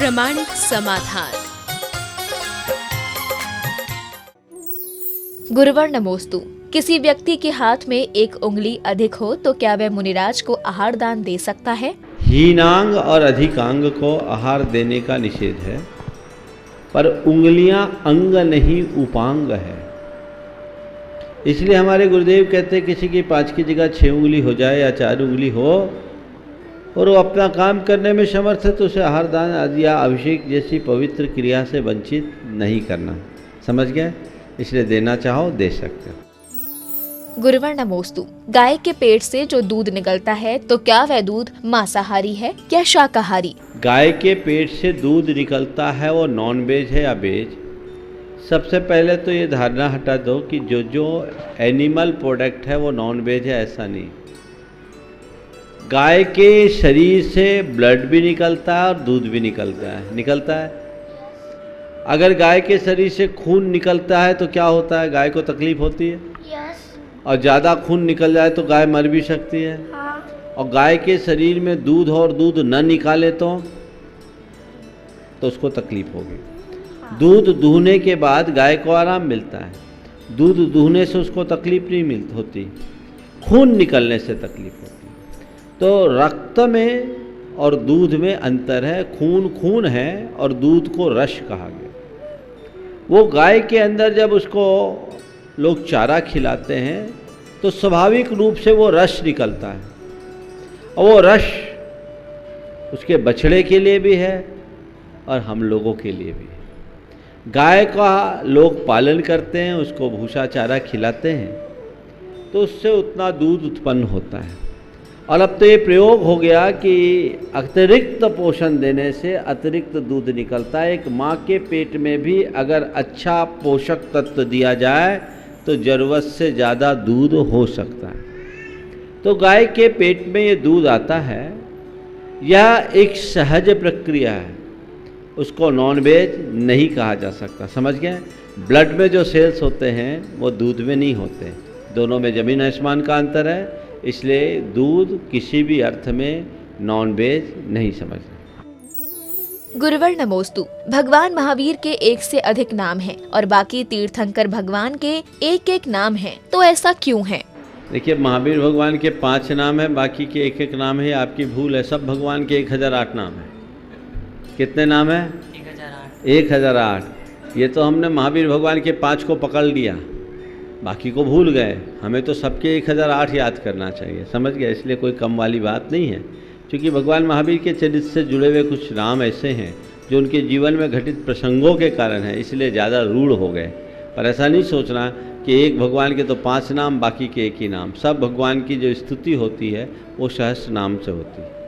प्रामाणिक समाधान। गुरुवर नमोस्तु। किसी व्यक्ति के हाथ में एक उंगली अधिक हो तो क्या वह मुनिराज को आहार दान दे सकता है? हीनांग और अधिकांग को आहार देने का निषेध है, पर उंगलियां अंग नहीं उपांग है। इसलिए हमारे गुरुदेव कहते हैं किसी की 5 की जगह 6 उंगली हो जाए या 4 उंगली हो और वो अपना काम करने में समर्थ है तो उसे आहार दान आदि या अभिषेक जैसी पवित्र क्रिया से वंचित नहीं करना। समझ गए? इसलिए देना चाहो दे सकते हो। गुरुवर नमोस्तु। गाय के पेट से जो दूध निकलता है तो क्या वह दूध मांसाहारी है या शाकाहारी? गाय के पेट से दूध निकलता है वो नॉन वेज है या वेज? सबसे पहले तो ये धारणा हटा दो कि जो एनिमल प्रोडक्ट है वो नॉन वेज है, ऐसा नहीं। गाय के शरीर से ब्लड भी निकलता है और दूध भी निकलता है। अगर गाय के शरीर से खून निकलता है तो क्या होता है? गाय को तकलीफ होती है। और ज़्यादा खून निकल जाए तो गाय मर भी सकती है। और गाय के शरीर में दूध और दूध न निकाले तो उसको तकलीफ होगी। दूध दूहने के बाद गाय को आराम मिलता है। दूध दूहने से उसको तकलीफ नहीं होती, खून निकलने से तकलीफ होती। तो रक्त में और दूध में अंतर है। खून खून है और दूध को रस कहा गया। वो गाय के अंदर जब उसको लोग चारा खिलाते हैं तो स्वाभाविक रूप से वो रस निकलता है, और वो रस उसके बछड़े के लिए भी है और हम लोगों के लिए भी है। गाय का लोग पालन करते हैं, उसको भूसा चारा खिलाते हैं तो उससे उतना दूध उत्पन्न होता है। और अब तो ये प्रयोग हो गया कि अतिरिक्त पोषण देने से अतिरिक्त दूध निकलता है। एक माँ के पेट में भी अगर अच्छा पोषक तत्व दिया जाए तो ज़रूरत से ज़्यादा दूध हो सकता है। तो गाय के पेट में ये दूध आता है, यह एक सहज प्रक्रिया है, उसको नॉन वेज नहीं कहा जा सकता। समझ गए? ब्लड में जो सेल्स होते हैं वो दूध में नहीं होते, दोनों में ज़मीन आसमान का अंतर है। इसलिए दूध किसी भी अर्थ में नॉन वेज नहीं समझना। गुरुवर नमोस्तु। भगवान महावीर के 1 से अधिक नाम हैं और बाकी तीर्थंकर भगवान के 1-1 नाम हैं, तो ऐसा क्यों है? देखिए, महावीर भगवान के 5 नाम हैं, बाकी के 1-1 नाम है। आपकी भूल है। सब भगवान के 1008 नाम है। कितने नाम है? 1008। ये तो हमने महावीर भगवान के 5 को पकड़ लिया, बाकी को भूल गए। हमें तो सबके 1008 याद करना चाहिए। समझ गए? इसलिए कोई कम वाली बात नहीं है, क्योंकि भगवान महावीर के चरित्र से जुड़े हुए कुछ नाम ऐसे हैं जो उनके जीवन में घटित प्रसंगों के कारण है, इसलिए ज़्यादा रूढ़ हो गए। पर ऐसा नहीं सोचना कि एक भगवान के तो 5 नाम, बाकी के 1 ही नाम। सब भगवान की जो स्तुति होती है वो सहस्त्र नाम से होती है।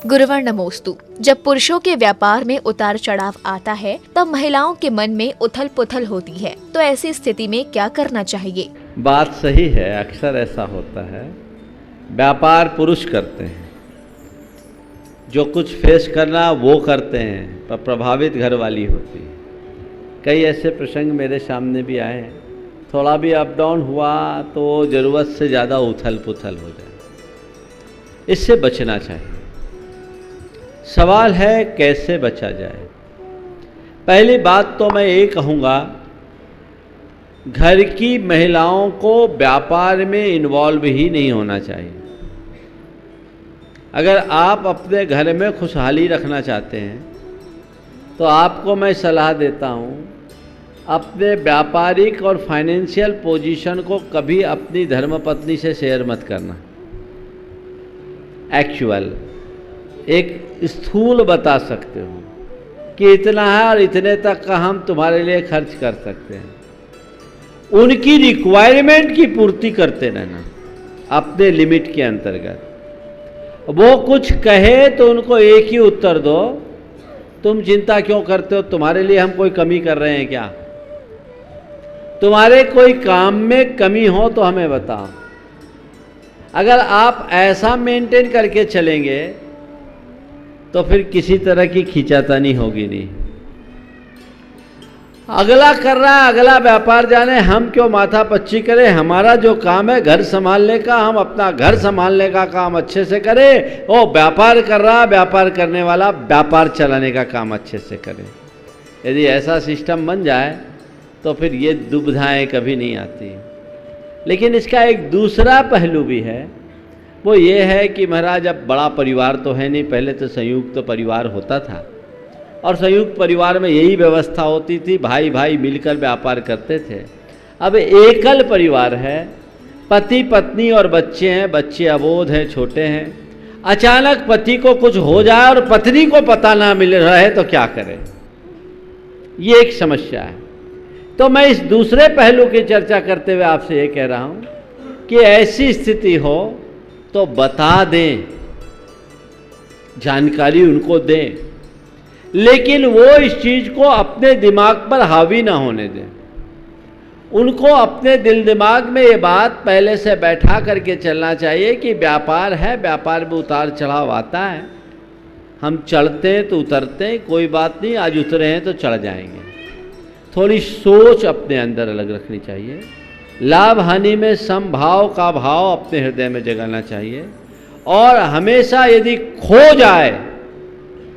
गुरुवर नमोस्तु। जब पुरुषों के व्यापार में उतार चढ़ाव आता है तब महिलाओं के मन में उथल पुथल होती है, तो ऐसी स्थिति में क्या करना चाहिए? बात सही है, अक्सर ऐसा होता है। व्यापार पुरुष करते हैं, जो कुछ फेस करना वो करते हैं, पर प्रभावित घर वाली होती है। कई ऐसे प्रसंग मेरे सामने भी आए हैं। थोड़ा भी अप डाउन हुआ तो ज़रूरत से ज़्यादा उथल पुथल हो जाए। इससे बचना चाहिए। सवाल है कैसे बचा जाए। पहली बात तो मैं ये कहूँगा, घर की महिलाओं को व्यापार में इन्वॉल्व ही नहीं होना चाहिए। अगर आप अपने घर में खुशहाली रखना चाहते हैं तो आपको मैं सलाह देता हूँ, अपने व्यापारिक और फाइनेंशियल पोजीशन को कभी अपनी धर्मपत्नी से शेयर मत करना। एक्चुअल एक स्थूल बता सकते हो कि इतना है और इतने तक का हम तुम्हारे लिए खर्च कर सकते हैं। उनकी रिक्वायरमेंट की पूर्ति करते रहना अपने लिमिट के अंतर्गत। वो कुछ कहे तो उनको एक ही उत्तर दो, तुम चिंता क्यों करते हो, तुम्हारे लिए हम कोई कमी कर रहे हैं क्या? तुम्हारे कोई काम में कमी हो तो हमें बताओ। अगर आप ऐसा मेंटेन करके चलेंगे तो फिर किसी तरह की खींचातानी होगी नहीं। अगला कर रहा है, अगला व्यापार जाने, हम क्यों माथा पच्ची करें। हमारा जो काम है घर संभालने का, हम अपना घर संभालने का काम अच्छे से करें। वो व्यापार कर रहा, व्यापार करने वाला व्यापार चलाने का काम अच्छे से करे। यदि ऐसा सिस्टम बन जाए तो फिर ये दुविधाएं कभी नहीं आती। लेकिन इसका एक दूसरा पहलू भी है, वो ये है कि महाराज अब बड़ा परिवार तो है नहीं, पहले तो संयुक्त परिवार होता था और संयुक्त परिवार में यही व्यवस्था होती थी, भाई भाई मिलकर व्यापार करते थे। अब एकल परिवार है, पति पत्नी और बच्चे हैं, बच्चे अबोध हैं, छोटे हैं। अचानक पति को कुछ हो जाए और पत्नी को पता ना मिल रहा है तो क्या करें, ये एक समस्या है। तो मैं इस दूसरे पहलू की चर्चा करते हुए आपसे ये कह रहा हूँ कि ऐसी स्थिति हो तो बता दें, जानकारी उनको दें, लेकिन वो इस चीज़ को अपने दिमाग पर हावी ना होने दें। उनको अपने दिल दिमाग में ये बात पहले से बैठा करके चलना चाहिए कि व्यापार है, व्यापार में उतार चढ़ाव आता है, हम चढ़ते हैं तो उतरते हैं, कोई बात नहीं, आज उतरे हैं तो चढ़ जाएंगे। थोड़ी सोच अपने अंदर अलग रखनी चाहिए। लाभ हानि में समभाव का भाव अपने हृदय में जगाना चाहिए। और हमेशा यदि खो जाए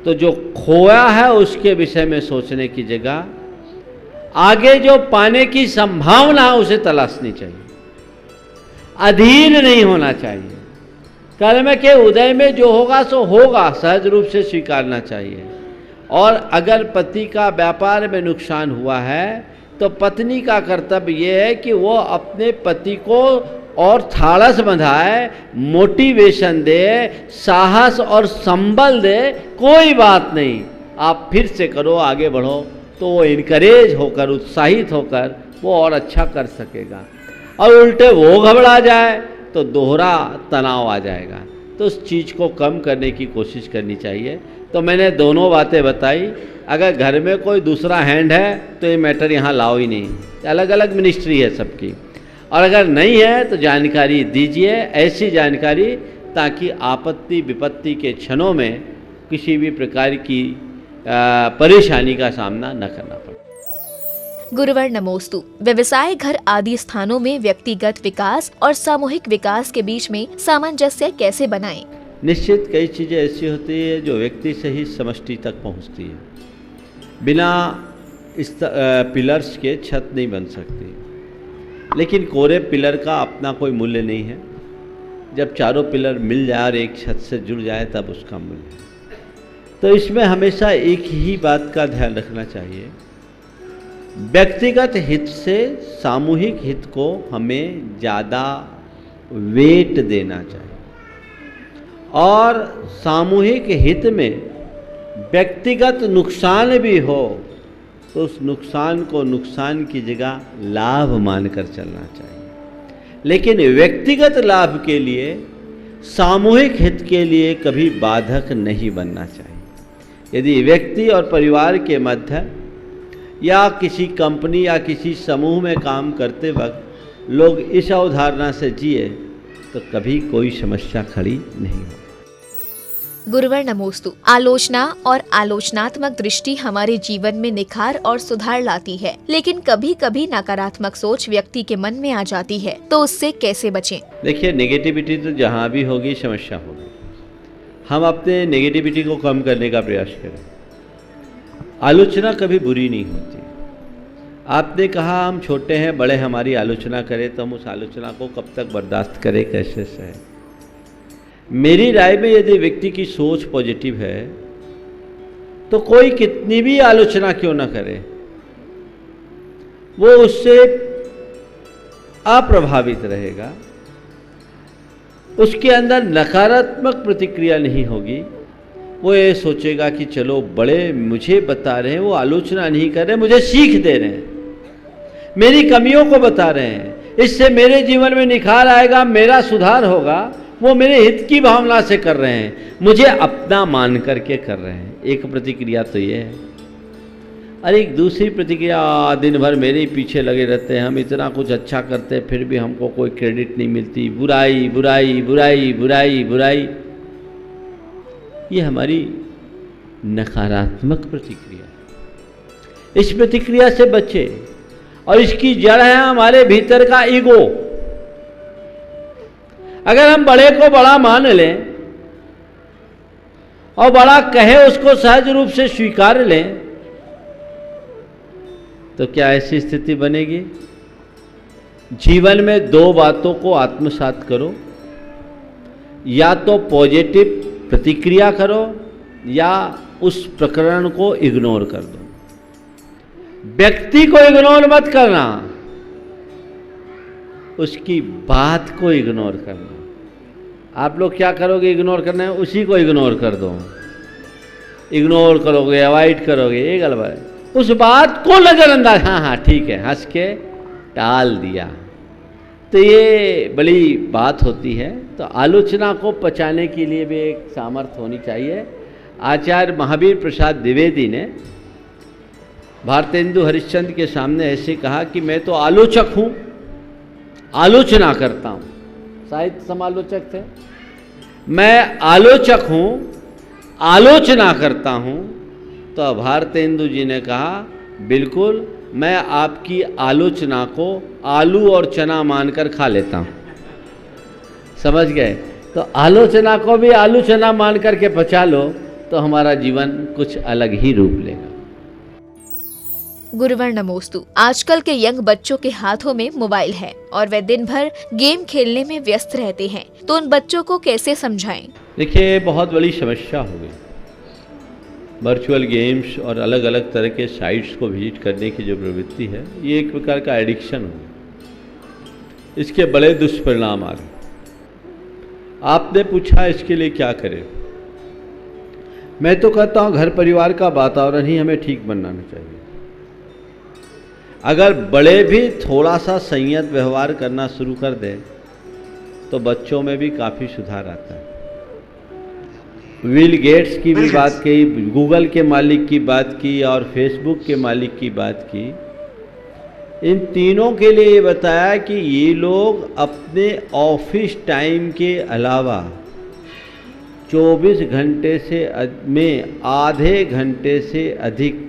तो जो खोया है उसके विषय में सोचने की जगह आगे जो पाने की संभावना है उसे तलाशनी चाहिए। अधीन नहीं होना चाहिए। कर्म के उदय में जो होगा सो होगा, सहज रूप से स्वीकारना चाहिए। और अगर पति का व्यापार में नुकसान हुआ है तो पत्नी का कर्तव्य ये है कि वो अपने पति को और थाड़स बंधाए, मोटिवेशन दे, साहस और संबल दे। कोई बात नहीं, आप फिर से करो, आगे बढ़ो, तो वो इनकरेज होकर, उत्साहित होकर वो और अच्छा कर सकेगा। और उल्टे वो घबरा जाए तो दोहरा तनाव आ जाएगा। तो उस चीज़ को कम करने की कोशिश करनी चाहिए। तो मैंने दोनों बातें बताई। अगर घर में कोई दूसरा हैंड है तो ये मैटर यहाँ लाओ ही नहीं, अलग अलग मिनिस्ट्री है सबकी। और अगर नहीं है तो जानकारी दीजिए, ऐसी जानकारी ताकि आपत्ति विपत्ति के क्षणों में किसी भी प्रकार की परेशानी का सामना न करना पड़े। गुरुवर नमोस्तु। व्यवसाय, घर आदि स्थानों में व्यक्तिगत विकास और सामूहिक विकास के बीच में सामंजस्य कैसे बनाएं? निश्चित कई चीज़ें ऐसी होती है जो व्यक्ति से ही समष्टि तक पहुंचती है। बिना इस पिलर्स के छत नहीं बन सकती। लेकिन कोरे पिलर का अपना कोई मूल्य नहीं है। जब चारों पिलर मिल जाए और एक छत से जुड़ जाए तब उसका मूल्य है। तो इसमें हमेशा एक ही बात का ध्यान रखना चाहिए, व्यक्तिगत हित से सामूहिक हित को हमें ज़्यादा वेट देना चाहिए। और सामूहिक हित में व्यक्तिगत नुकसान भी हो तो उस नुकसान को नुकसान की जगह लाभ मानकर चलना चाहिए। लेकिन व्यक्तिगत लाभ के लिए, सामूहिक हित के लिए कभी बाधक नहीं बनना चाहिए। यदि व्यक्ति और परिवार के मध्य या किसी कंपनी या किसी समूह में काम करते वक्त लोग इस अवधारणा से जिए तो कभी कोई समस्या खड़ी नहीं हो। गुरुवर नमोस्तु। आलोचना और आलोचनात्मक दृष्टि हमारे जीवन में निखार और सुधार लाती है, लेकिन कभी कभी नकारात्मक सोच व्यक्ति के मन में आ जाती है, तो उससे कैसे बचें? देखिए, नेगेटिविटी तो जहाँ भी होगी समस्या होगी। हम अपने नेगेटिविटी को कम करने का प्रयास करें। आलोचना कभी बुरी नहीं होती। आपने कहा हम छोटे हैं, बड़े हमारी आलोचना करें तो हम उस आलोचना को कब तक बर्दाश्त करें, कैसे सहे। मेरी राय में यदि व्यक्ति की सोच पॉजिटिव है तो कोई कितनी भी आलोचना क्यों न करे, वो उससे अप्रभावित रहेगा। उसके अंदर नकारात्मक प्रतिक्रिया नहीं होगी। वो ये सोचेगा कि चलो बड़े मुझे बता रहे हैं, वो आलोचना नहीं कर रहे, मुझे सीख दे रहे हैं, मेरी कमियों को बता रहे हैं, इससे मेरे जीवन में निखार आएगा, मेरा सुधार होगा। वो मेरे हित की भावना से कर रहे हैं, मुझे अपना मान करके कर रहे हैं। एक प्रतिक्रिया तो ये है। और एक दूसरी प्रतिक्रिया, दिन भर मेरे ही पीछे लगे रहते हैं, हम इतना कुछ अच्छा करते हैं फिर भी हमको कोई क्रेडिट नहीं मिलती, बुराई बुराई बुराई बुराई बुराई। ये हमारी नकारात्मक प्रतिक्रिया। इस प्रतिक्रिया से बचे। और इसकी जड़ है हमारे भीतर का ईगो। अगर हम बड़े को बड़ा मान लें और बड़ा कहे उसको सहज रूप से स्वीकार लें, तो क्या ऐसी स्थिति बनेगी? जीवन में दो बातों को आत्मसात करो, या तो पॉजिटिव प्रतिक्रिया करो या उस प्रकरण को इग्नोर कर दो। व्यक्ति को इग्नोर मत करना, उसकी बात को इग्नोर करना। आप लोग क्या करोगे? इग्नोर करना है, उसी को इग्नोर कर दो। इग्नोर करोगे, अवॉइड करोगे, ये गलत है। उस बात को नजरअंदाज, हाँ हाँ ठीक है, हंस के टाल दिया, तो ये बड़ी बात होती है। तो आलोचना को पचाने के लिए भी एक सामर्थ्य होनी चाहिए। आचार्य महावीर प्रसाद द्विवेदी ने भारतेंदु हरिश्चंद्र के सामने ऐसे कहा कि मैं तो आलोचक हूं, आलोचना करता हूं। साहित्य समालोचक थे। मैं आलोचक हूं, आलोचना करता हूं। तो भारतेंदु जी ने कहा, बिल्कुल, मैं आपकी आलोचना को आलू और चना मानकर खा लेता हूं। समझ गए? तो आलोचना को भी आलू चना मान करके पचा लो, तो हमारा जीवन कुछ अलग ही रूप लेगा। गुरुवर नमोस्तु। आजकल के यंग बच्चों के हाथों में मोबाइल है और वे दिन भर गेम खेलने में व्यस्त रहते हैं, तो उन बच्चों को कैसे समझाएं? देखिए, बहुत बड़ी समस्या हो गई। वर्चुअल गेम्स और अलग अलग तरह के साइट्स को विजिट करने की जो प्रवृत्ति है, ये एक प्रकार का एडिक्शन हो गया। इसके बड़े दुष्परिणाम आ रहे। आपने पूछा इसके लिए क्या करें? मैं तो कहता हूँ घर परिवार का वातावरण ही हमें ठीक बनाना चाहिए। अगर बड़े भी थोड़ा सा संयत व्यवहार करना शुरू कर दें तो बच्चों में भी काफ़ी सुधार आता है। बिल गेट्स की भी बात की, गूगल के मालिक की बात की और फेसबुक के मालिक की बात की। इन तीनों के लिए ये बताया कि ये लोग अपने ऑफिस टाइम के अलावा 24 घंटे से में आधे घंटे से अधिक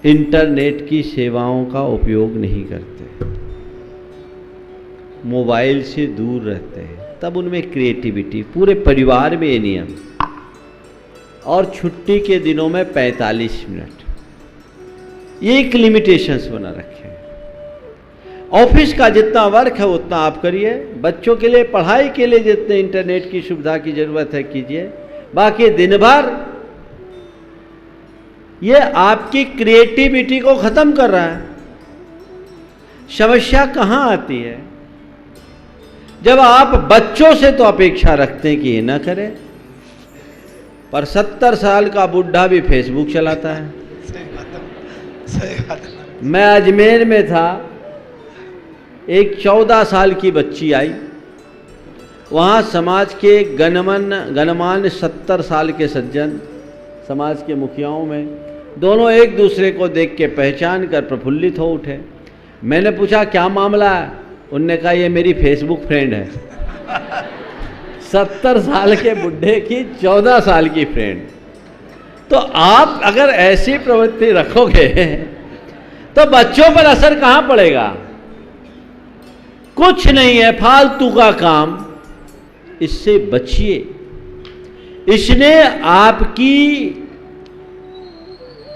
इंटरनेट की सेवाओं का उपयोग नहीं करते, मोबाइल से दूर रहते हैं। तब उनमें क्रिएटिविटी, पूरे परिवार में ये नियम, और छुट्टी के दिनों में 45 मिनट, ये एक लिमिटेशंस बना रखे हैं। ऑफिस का जितना वर्क है उतना आप करिए, बच्चों के लिए पढ़ाई के लिए जितने इंटरनेट की सुविधा की जरूरत है कीजिए, बाकी दिन भर ये आपकी क्रिएटिविटी को खत्म कर रहा है। समस्या कहाँ आती है? जब आप बच्चों से तो अपेक्षा रखते हैं कि ये ना करें, पर 70 साल का बुढ़ा भी फेसबुक चलाता है। सही बात है। मैं अजमेर में था, एक 14 साल की बच्ची आई, वहाँ समाज के गणमान्य 70 साल के सज्जन, समाज के मुखियाओं में, दोनों एक दूसरे को देख के पहचान कर प्रफुल्लित हो उठे। मैंने पूछा क्या मामला है? उनने कहा ये मेरी फेसबुक फ्रेंड है। 70 साल के बुढ़े की 14 साल की फ्रेंड। तो आप अगर ऐसी प्रवृत्ति रखोगे तो बच्चों पर असर कहाँ पड़ेगा? कुछ नहीं है, फालतू का काम, इससे बचिए। इसने आपकी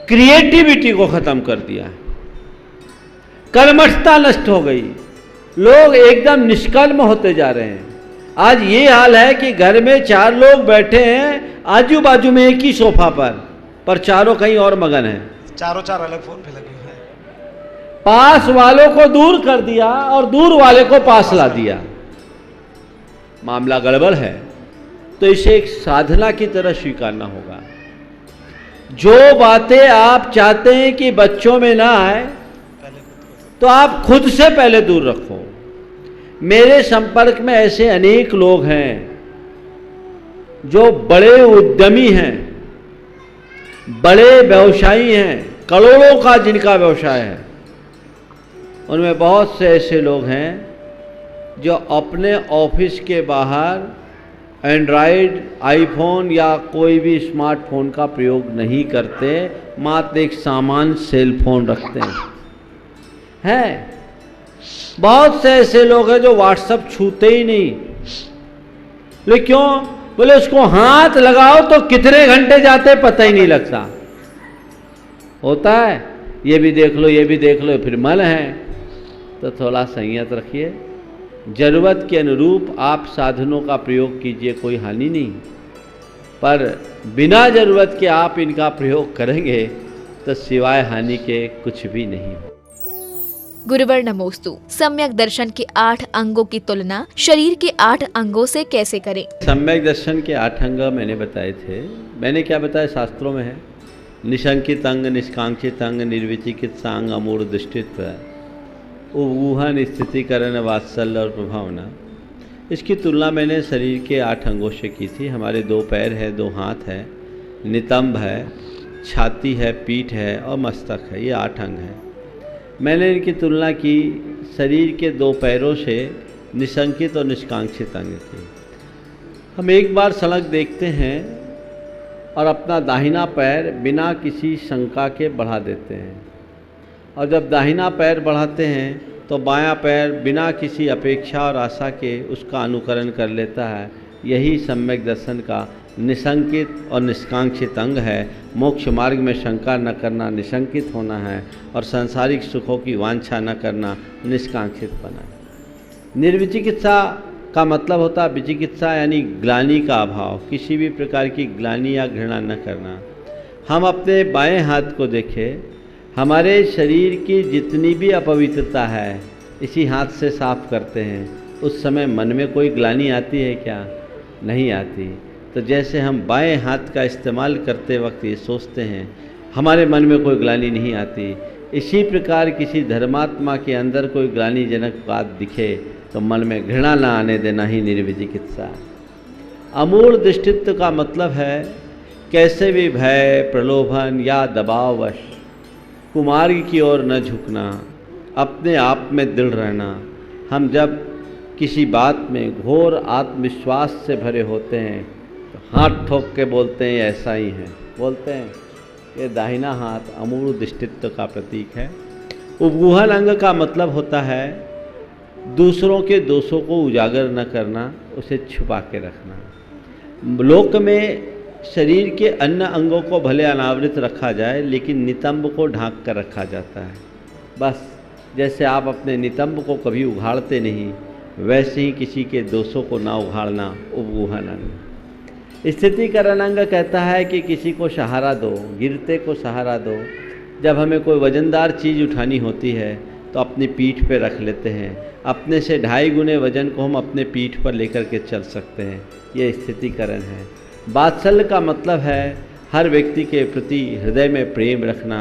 क्रिएटिविटी को खत्म कर दिया है, कर्मठता नष्ट हो गई, लोग एकदम निष्कर्म होते जा रहे हैं। आज ये हाल है कि घर में 4 लोग बैठे हैं, आजू बाजू में एक ही सोफा पर चारों कहीं और मगन हैं, चारों अलग फोन पे लगे हुए हैं। पास वालों को दूर कर दिया और दूर वाले को पास ला दिया। मामला गड़बड़ है, तो इसे एक साधना की तरह स्वीकारना होगा। जो बातें आप चाहते हैं कि बच्चों में ना आए, तो आप खुद से पहले दूर रखो। मेरे संपर्क में ऐसे अनेक लोग हैं जो बड़े उद्यमी हैं, बड़े व्यवसायी हैं, करोड़ों का जिनका व्यवसाय है। उनमें बहुत से ऐसे लोग हैं जो अपने ऑफिस के बाहर एंड्रॉयड, आईफोन या कोई भी स्मार्टफोन का प्रयोग नहीं करते, मात्र एक सामान्य सेल फोन रखते हैं। बहुत से ऐसे लोग हैं जो व्हाट्सएप छूते ही नहीं। लेकिन क्यों? बोले उसको हाथ लगाओ तो कितने घंटे जाते पता ही नहीं लगता। होता है, ये भी देख लो, ये भी देख लो, फिर मन है। तो थोड़ा संयत रखिए, जरूरत के अनुरूप आप साधनों का प्रयोग कीजिए, कोई हानि नहीं। पर बिना जरूरत के आप इनका प्रयोग करेंगे तो सिवाय हानि के कुछ भी नहीं। गुरुवर नमोस्तु। सम्यक दर्शन के 8 अंगों की तुलना शरीर के 8 अंगों से कैसे करें? सम्यक दर्शन के 8 अंग मैंने बताए थे। मैंने क्या बताया? शास्त्रों में है निशंकित अंग, निष्कांक्षित अंग, निर्विचिकित्सा अंग, अमूढ़ दृष्टित्व, ऊहन, स्थितिकरण, वात्सल्य और प्रभावना। इसकी तुलना मैंने शरीर के 8 अंगों से की थी। हमारे 2 पैर है, 2 हाथ है, नितंब है, छाती है, पीठ है और मस्तक है। ये 8 अंग हैं। मैंने इनकी तुलना की शरीर के 2 पैरों से निशंकित और निष्कांक्षित अंग की। हम एक बार सड़क देखते हैं और अपना दाहिना पैर बिना किसी शंका के बढ़ा देते हैं, और जब दाहिना पैर बढ़ाते हैं तो बायां पैर बिना किसी अपेक्षा और आशा के उसका अनुकरण कर लेता है। यही सम्यक दर्शन का निशंकित और निष्कांक्षित अंग है। मोक्ष मार्ग में शंका न करना निशंकित होना है, और सांसारिक सुखों की वांछा न करना निष्कांक्षित बना है। निर्विचिकित्सा का मतलब होता है विचिकित्सा, यानी ग्लानि का अभाव, किसी भी प्रकार की ग्लानि या घृणा न करना। हम अपने बाएं हाथ को देखें, हमारे शरीर की जितनी भी अपवित्रता है इसी हाथ से साफ करते हैं। उस समय मन में कोई ग्लानि आती है क्या? नहीं आती। तो जैसे हम बाएं हाथ का इस्तेमाल करते वक्त ये सोचते हैं, हमारे मन में कोई ग्लानि नहीं आती। इसी प्रकार किसी धर्मात्मा के अंदर कोई ग्लानिजनक बात दिखे तो मन में घृणा न आने देना ही निर्विचिकित्सा। अमूढ़ दृष्टित्व का मतलब है कैसे भी भय, प्रलोभन या दबाववश कुमार्ग की ओर न झुकना, अपने आप में दृढ़ रहना। हम जब किसी बात में घोर आत्मविश्वास से भरे होते हैं तो हाथ ठोक के बोलते हैं ऐसा ही है, बोलते हैं। ये दाहिना हाथ अमूढ़ दृष्टित्व का प्रतीक है। उपगूहन अंग का मतलब होता है दूसरों के दोषों को उजागर न करना, उसे छुपा के रखना। लोक में शरीर के अन्य अंगों को भले अनावृत रखा जाए, लेकिन नितंब को ढांक कर रखा जाता है। बस जैसे आप अपने नितंब को कभी उघाड़ते नहीं, वैसे ही किसी के दोषों को ना उघाड़ना उपगूहन अंग। स्थितिकरण अंग कहता है कि किसी को सहारा दो, गिरते को सहारा दो। जब हमें कोई वजनदार चीज़ उठानी होती है तो अपनी पीठ पे रख लेते हैं। अपने से 2.5 गुने वजन को हम अपने पीठ पर लेकर के चल सकते हैं। ये स्थितिकरण है। वात्सल्य का मतलब है हर व्यक्ति के प्रति हृदय में प्रेम रखना।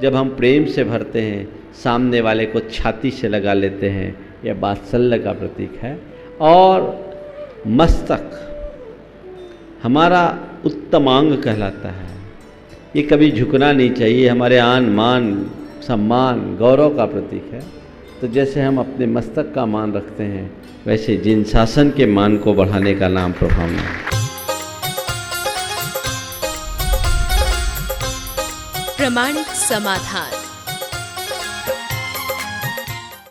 जब हम प्रेम से भरते हैं, सामने वाले को छाती से लगा लेते हैं, यह वात्सल्य का प्रतीक है। और मस्तक हमारा उत्तमांग कहलाता है। ये कभी झुकना नहीं चाहिए, हमारे आन मान सम्मान गौरव का प्रतीक है। तो जैसे हम अपने मस्तक का मान रखते हैं, वैसे जिन शासन के मान को बढ़ाने का नाम प्रभावना है। प्रामाणिक समाधान।